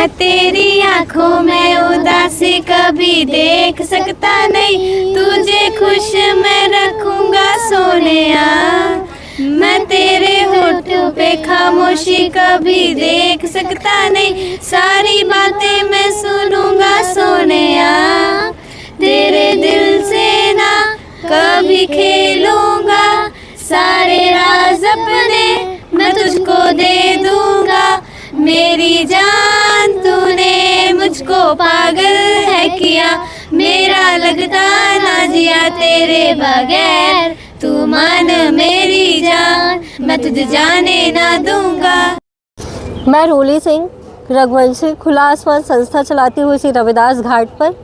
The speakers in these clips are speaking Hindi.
मैं तेरी आंखों में उदासी कभी देख सकता नहीं, तुझे खुश मैं रखूंगा सोनिया। मैं तेरे होठों पे खामोशी कभी देख सकता नहीं, सारी बातें मैं सुनूंगा सोनिया। तेरे दिल से ना कभी खेलूंगा, सारे राज अपने मैं तुझको दे दूंगा। मेरी जान तूने मुझको पागल है किया, मेरा लगता ना जिया तेरे बगैर। तू मान मेरी जान, मैं तुझे जाने ना दूंगा। मैं रोली सिंह रघुवंशी खुला आसमान संस्था चलाती हुई इसी रविदास घाट पर।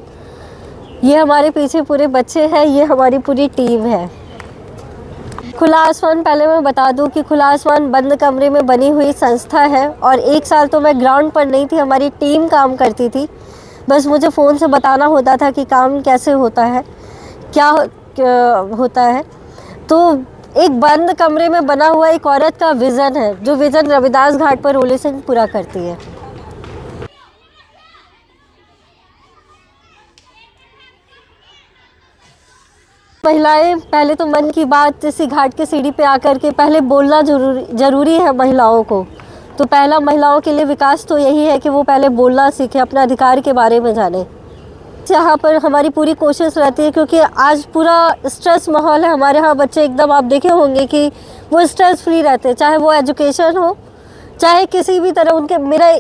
ये हमारे पीछे पूरे बच्चे हैं, ये हमारी पूरी टीम है। खुला आसमान, पहले मैं बता दूं कि खुला आसमान बंद कमरे में बनी हुई संस्था है और 1 साल तो मैं ग्राउंड पर नहीं थी, हमारी टीम काम करती थी। बस मुझे फ़ोन से बताना होता था कि काम कैसे होता है, क्या होता है। तो एक बंद कमरे में बना हुआ एक औरत का विज़न है, जो विज़न रविदास घाट पर रोली सिंह पूरा करती है। महिलाएं पहले तो मन की बात इसी घाट के सीढ़ी पे आकर के पहले बोलना ज़रूरी है महिलाओं को। तो पहला महिलाओं के लिए विकास तो यही है कि वो पहले बोलना सीखें, अपने अधिकार के बारे में जानें। यहाँ पर हमारी पूरी कोशिश रहती है, क्योंकि आज पूरा स्ट्रेस माहौल है हमारे यहाँ। बच्चे एकदम, आप देखे होंगे कि वो स्ट्रेस फ्री रहते हैं, चाहे वो एजुकेशन हो चाहे किसी भी तरह। उनके, मेरा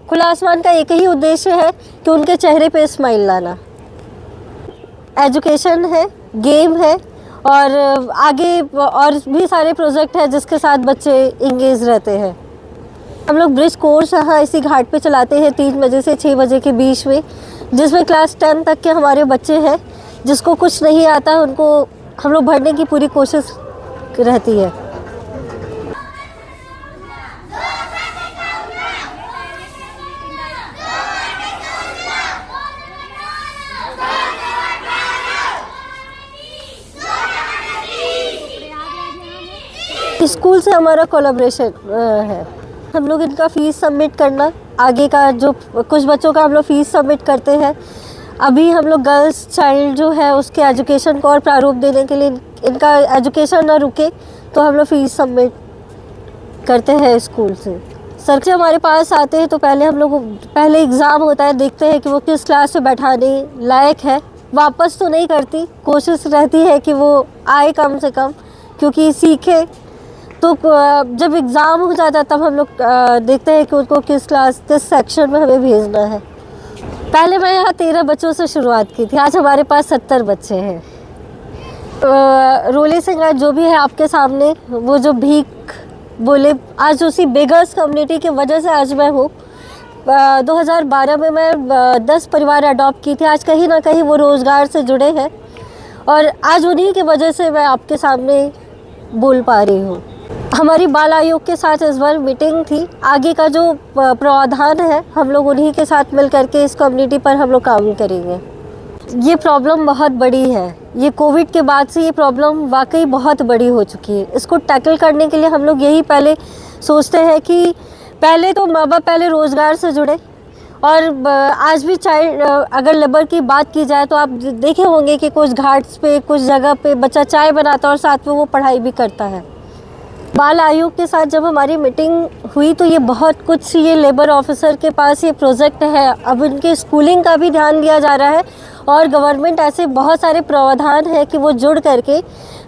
खुला आसमान का एक ही उद्देश्य है कि उनके चेहरे पे स्माइल लाना। एजुकेशन है, गेम है और आगे और भी सारे प्रोजेक्ट हैं जिसके साथ बच्चे इंगेज रहते हैं। हम लोग ब्रिज कोर्स यहाँ इसी घाट पे चलाते हैं 3 बजे से 6 बजे के बीच में, जिसमें क्लास 10 तक के हमारे बच्चे हैं। जिसको कुछ नहीं आता उनको हम लोग भरने की पूरी कोशिश रहती है। स्कूल से हमारा कोलैबोरेशन है। हम लोग इनका फ़ीस सबमिट करना, आगे का जो कुछ बच्चों का हम लोग फ़ीस सबमिट करते हैं। अभी हम लोग गर्ल्स चाइल्ड जो है उसके एजुकेशन को और प्रारूप देने के लिए, इनका एजुकेशन ना रुके तो हम लोग फ़ीस सबमिट करते हैं स्कूल से। सर से हमारे पास आते हैं तो पहले हम लोग एग्ज़ाम होता है, देखते हैं कि वो किस क्लास में बैठाने लायक है। वापस तो नहीं करती, कोशिश रहती है कि वो आए कम से कम, क्योंकि सीखे। तो जब एग्ज़ाम हो जाता है तब हम लोग देखते हैं कि उनको किस सेक्शन में हमें भेजना है। पहले मैं यहाँ 13 बच्चों से शुरुआत की थी, आज हमारे पास 70 बच्चे हैं। रोली सिंह आज जो भी है आपके सामने, वो जो भीख बोले, आज उसी बेगर्स कम्युनिटी की वजह से आज मैं हूँ। 2012 में मैं 10 परिवार अडॉप्ट की थी। आज कहीं ना कहीं वो रोज़गार से जुड़े हैं और आज उन्हीं की वजह से मैं आपके सामने बोल पा रही हूँ। हमारी बाल आयोग के साथ इस बार मीटिंग थी। आगे का जो प्रावधान है हम लोग उन्हीं के साथ मिल करके इस कम्युनिटी पर हम लोग काम करेंगे। ये प्रॉब्लम बहुत बड़ी है, ये कोविड के बाद से ये प्रॉब्लम वाकई बहुत बड़ी हो चुकी है। इसको टैकल करने के लिए हम लोग यही पहले सोचते हैं कि पहले तो माँ बाप पहले रोज़गार से जुड़े। और आज भी चाइल्ड, अगर लेबर की बात की जाए तो आप देखे होंगे कि कुछ घाट्स पे, कुछ जगह पे बच्चा चाय बनाता है और साथ में वो पढ़ाई भी करता है। बाल आयोग के साथ जब हमारी मीटिंग हुई तो ये बहुत कुछ, ये लेबर ऑफिसर के पास ये प्रोजेक्ट है। अब इनके स्कूलिंग का भी ध्यान दिया जा रहा है और गवर्नमेंट ऐसे बहुत सारे प्रावधान है कि वो जुड़ करके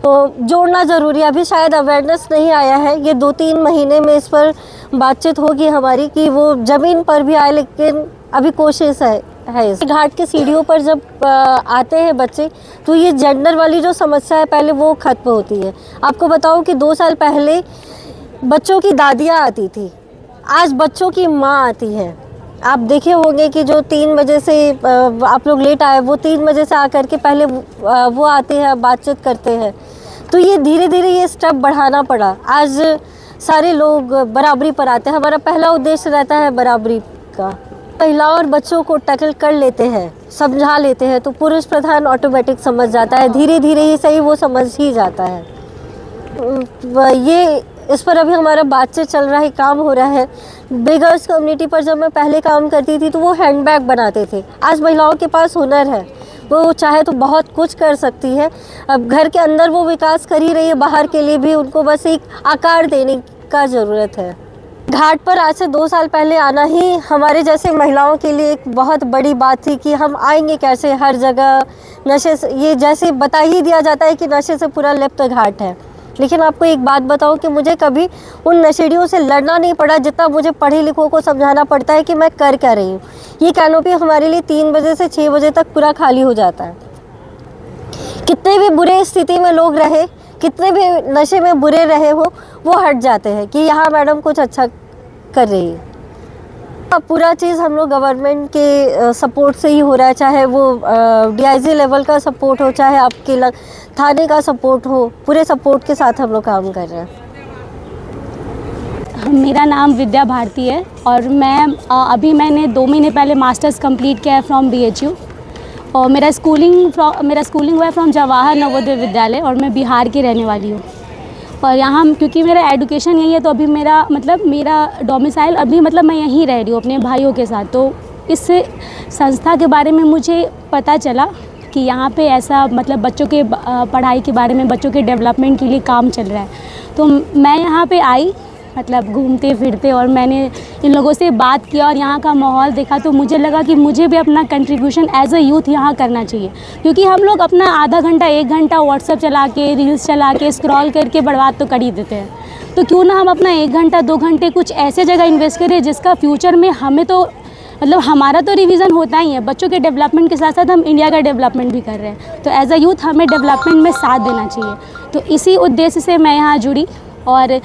जोड़ना ज़रूरी है। अभी शायद अवेयरनेस नहीं आया है, ये 2-3 महीने में इस पर बातचीत होगी हमारी कि वो ज़मीन पर भी आए, लेकिन अभी कोशिश है। इस घाट के सीढ़ियों पर जब आते हैं बच्चे तो ये जेंडर वाली जो समस्या है पहले वो ख़त्म होती है। आपको बताऊं कि 2 साल पहले बच्चों की दादियाँ आती थी, आज बच्चों की माँ आती है। आप देखे होंगे कि जो 3 बजे से आप लोग लेट आए, वो 3 बजे से आकर के पहले वो आते हैं, बातचीत करते हैं। तो ये धीरे धीरे ये स्टेप बढ़ाना पड़ा। आज सारे लोग बराबरी पर आते हैं। हमारा पहला उद्देश्य रहता है बराबरी का। महिलाओं और बच्चों को टैकल कर लेते हैं, समझा लेते हैं तो पुरुष प्रधान ऑटोमेटिक समझ जाता है, धीरे धीरे ही सही वो समझ ही जाता है। ये इस पर अभी हमारा बातचीत चल रहा है, काम हो रहा है। बेगर्स कम्युनिटी पर जब मैं पहले काम करती थी तो वो हैंडबैग बनाते थे। आज महिलाओं के पास हुनर है, वो चाहे तो बहुत कुछ कर सकती है। अब घर के अंदर वो विकास कर ही रही है, बाहर के लिए भी उनको बस एक आकार देने का ज़रूरत है। घाट पर आज से 2 साल पहले आना ही हमारे जैसे महिलाओं के लिए एक बहुत बड़ी बात थी कि हम आएंगे कैसे। हर जगह नशे से, ये जैसे बता ही दिया जाता है कि नशे से पूरा लिप्त घाट है। लेकिन आपको एक बात बताऊं कि मुझे कभी उन नशेड़ियों से लड़ना नहीं पड़ा जितना मुझे पढ़े लिखों को समझाना पड़ता है कि मैं कर क्या रही हूँ। ये कैनोपी हमारे लिए 3 बजे से 6 बजे तक पूरा खाली हो जाता है। कितने भी बुरे स्थिति में लोग रहे, कितने भी नशे में बुरे रहे हो, वो हट जाते हैं कि यहाँ मैडम कुछ अच्छा कर रही है। अब पूरा चीज़ हम लोग गवर्नमेंट के सपोर्ट से ही हो रहा है, चाहे वो DIG लेवल का सपोर्ट हो, चाहे आपके थाने का सपोर्ट हो, पूरे सपोर्ट के साथ हम लोग काम कर रहे हैं। मेरा नाम विद्या भारती है और मैंने 2 महीने पहले मास्टर्स कंप्लीट किया है फ्रॉम BHU और मेरा स्कूलिंग हुआ है फ्रॉम जवाहर नवोदय विद्यालय और मैं बिहार की रहने वाली हूँ। और यहाँ क्योंकि मेरा एडुकेशन यही है तो अभी मेरा डोमिसाइल अभी मैं यहीं रह रही हूँ अपने भाइयों के साथ। तो इस संस्था के बारे में मुझे पता चला कि यहाँ पे ऐसा बच्चों के पढ़ाई के बारे में, बच्चों के डेवलपमेंट के लिए काम चल रहा है। तो मैं यहाँ पे आई घूमते फिरते और मैंने इन लोगों से बात किया और यहाँ का माहौल देखा तो मुझे लगा कि मुझे भी अपना कंट्रीब्यूशन एज अ यूथ यहाँ करना चाहिए। क्योंकि हम लोग अपना आधा घंटा 1 घंटा व्हाट्सएप चला के, रील्स चला के, स्क्रॉल करके बर्बाद तो कर ही देते हैं। तो क्यों ना हम अपना 1 घंटा 2 घंटे कुछ ऐसे जगह इन्वेस्ट करें जिसका फ्यूचर में हमें तो हमारा तो रिवीजन होता ही है, बच्चों के डेवलपमेंट के साथ साथ हम इंडिया का डेवलपमेंट भी कर रहे हैं। तो एज अ यूथ हमें डेवलपमेंट में साथ देना चाहिए। तो इसी उद्देश्य से मैं यहाँ जुड़ी और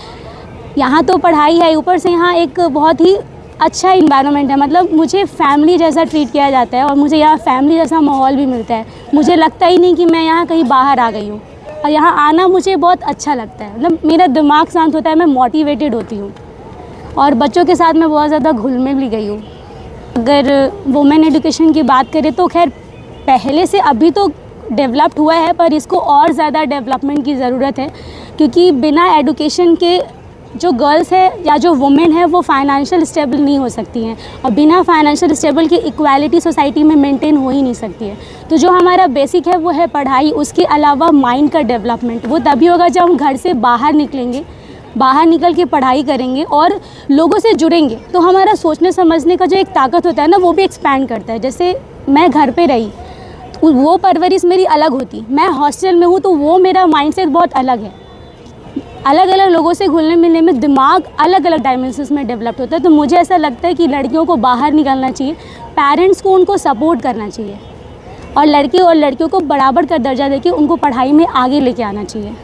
यहाँ तो पढ़ाई है, ऊपर से यहाँ एक बहुत ही अच्छा इन्वायरमेंट है। मुझे फैमिली जैसा ट्रीट किया जाता है और मुझे यहाँ फैमिली जैसा माहौल भी मिलता है। मुझे लगता ही नहीं कि मैं यहाँ कहीं बाहर आ गई हूँ और यहाँ आना मुझे बहुत अच्छा लगता है। मेरा दिमाग शांत होता है, मैं मोटिवेटेड होती हूँ और बच्चों के साथ मैं बहुत ज़्यादा घुल मिल भी गई हूँ। अगर वुमेन एजुकेशन की बात करें तो खैर पहले से अभी तो डेवलप्ड हुआ है, पर इसको और ज़्यादा डेवलपमेंट की ज़रूरत है। क्योंकि बिना एडुकेशन के जो गर्ल्स है या जो वुमेन है वो फाइनेंशियल स्टेबल नहीं हो सकती हैं और बिना फाइनेंशियल स्टेबल के इक्वालिटी सोसाइटी में मेंटेन हो ही नहीं सकती है। तो जो हमारा बेसिक है वो है पढ़ाई, उसके अलावा माइंड का डेवलपमेंट। वो तभी होगा जब हम घर से बाहर निकलेंगे, बाहर निकल के पढ़ाई करेंगे और लोगों से जुड़ेंगे तो हमारा सोचने समझने का जो एक ताकत होता है ना, वो भी एक्सपैंड करता है। जैसे मैं घर पे रही, वो परवरिश मेरी अलग होती, मैं हॉस्टल में हूँ तो वो मेरा माइंडसेट बहुत अलग है। अलग अलग लोगों से घुलने मिलने में दिमाग अलग अलग डायमेंशंस में डेवलप होता है। तो मुझे ऐसा लगता है कि लड़कियों को बाहर निकलना चाहिए, पेरेंट्स को उनको सपोर्ट करना चाहिए और लड़के और लड़कियों को बराबर का दर्जा देके उनको पढ़ाई में आगे लेके आना चाहिए।